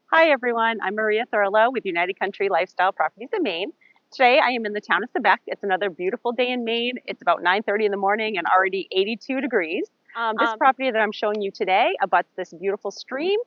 Hi everyone, I'm Maria Thurlow with United Country Lifestyle Properties in Maine. Today I am in the town of Quebec. It's another beautiful day in Maine. It's about 9:30 in the morning and already 82 degrees. This property that I'm showing you today abuts this beautiful stream.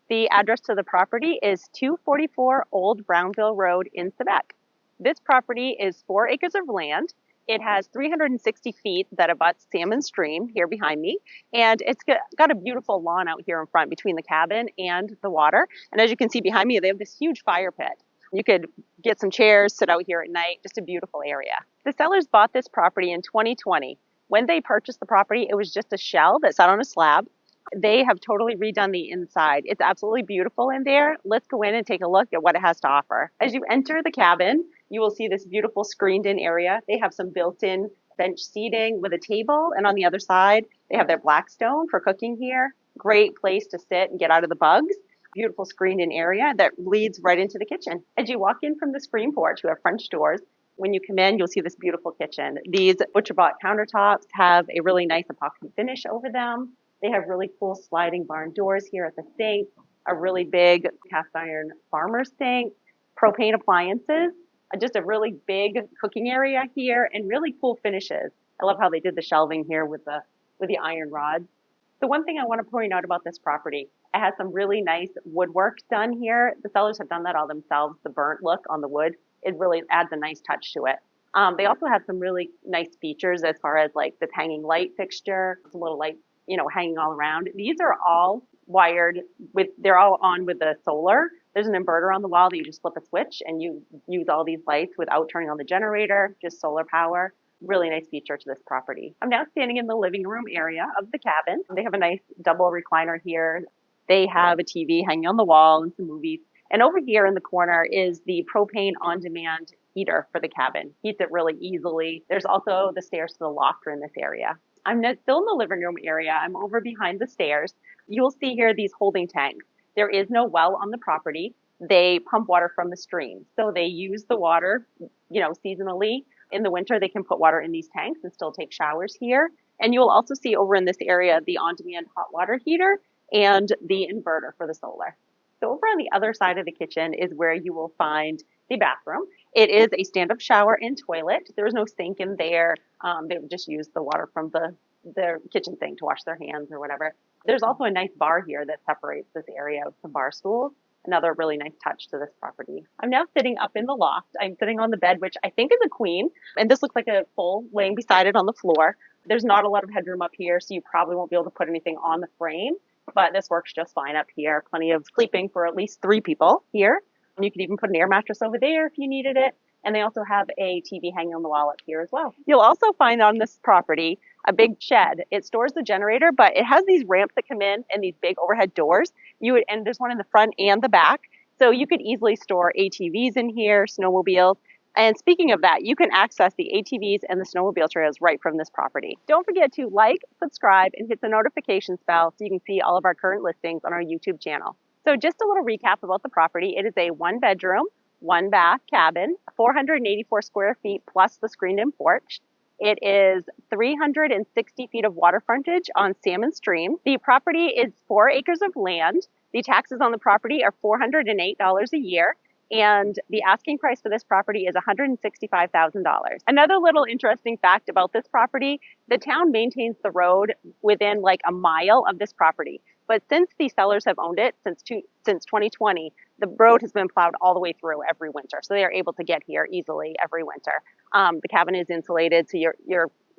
The address to the property is 244 Old Brownville Road in Quebec. This property is 4 acres of land. It has 360 feet that abuts Salmon Stream here behind me, and it's got a beautiful lawn out here in front between the cabin and the water. And as you can see behind me, they have this huge fire pit. You could get some chairs, sit out here at night, just a beautiful area. The sellers bought this property in 2020. When they purchased the property, it was just a shell that sat on a slab. They have totally redone the inside. It's absolutely beautiful in there. Let's go in and take a look at what it has to offer. As you enter the cabin, you will see this beautiful screened in area. They have some built-in bench seating with a table, and on the other side, they have their Blackstone for cooking here. Great place to sit and get out of the bugs. Beautiful screened in area that leads right into the kitchen. As you walk in from the screen porch, you have French doors. When you come in, you'll see this beautiful kitchen. These butcher-bought countertops have a really nice epoxy finish over them. They have really cool sliding barn doors here at the sink, a really big cast iron farmer's sink, propane appliances, just a really big cooking area here, and really cool finishes. I love how they did the shelving here with the iron rods. The one thing I want to point out about this property, it has some really nice woodwork done here. The sellers have done that all themselves. The burnt look on the wood, it really adds a nice touch to it. They also have some really nice features as far as like this hanging light fixture, some little light, hanging all around. These are all wired they're all on with the solar. There's an inverter on the wall that you just flip a switch and you use all these lights without turning on the generator, just solar power. Really nice feature to this property. I'm now standing in the living room area of the cabin. They have a nice double recliner here. They have a TV hanging on the wall and some movies. And over here in the corner is the propane on-demand heater for the cabin. Heats it really easily. There's also the stairs to the loft in this area. I'm still in the living room area. I'm over behind the stairs. You'll see here these holding tanks. There is no well on the property. They pump water from the stream. So they use the water, seasonally. In the winter, they can put water in these tanks and still take showers here. And you'll also see over in this area the on-demand hot water heater and the inverter for the solar. So over on the other side of the kitchen is where you will find the bathroom. It is a stand-up shower and toilet. There is no sink in there. They would just use the water from the kitchen sink to wash their hands or whatever. There's also a nice bar here that separates this area with some bar stools. Another really nice touch to this property. I'm now sitting up in the loft. I'm sitting on the bed, which I think is a queen. And this looks like a full laying beside it on the floor. There's not a lot of headroom up here, so you probably won't be able to put anything on the frame. But this works just fine up here. Plenty of sleeping for at least 3 people here. And you could even put an air mattress over there if you needed it. And they also have a TV hanging on the wall up here as well. You'll also find on this property a big shed. It stores the generator, but it has these ramps that come in and these big overhead doors. And there's one in the front and the back. So you could easily store ATVs in here, snowmobiles. And speaking of that, you can access the ATVs and the snowmobile trails right from this property. Don't forget to like, subscribe, and hit the notifications bell so you can see all of our current listings on our YouTube channel. So just a little recap about the property. It is a 1-bedroom, 1-bath cabin, 484 square feet plus the screened-in porch. It is 360 feet of water frontage on Salmon Stream. The property is 4 acres of land. The taxes on the property are $408 a year. And the asking price for this property is $165,000. Another little interesting fact about this property, the town maintains the road within like a mile of this property. But since the sellers have owned it since 2020, the road has been plowed all the way through every winter. So they are able to get here easily every winter. The cabin is insulated, so you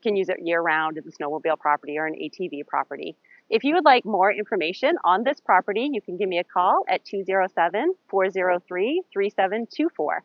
can use it year round as a snowmobile property or an ATV property. If you would like more information on this property, you can give me a call at 207-403-3724.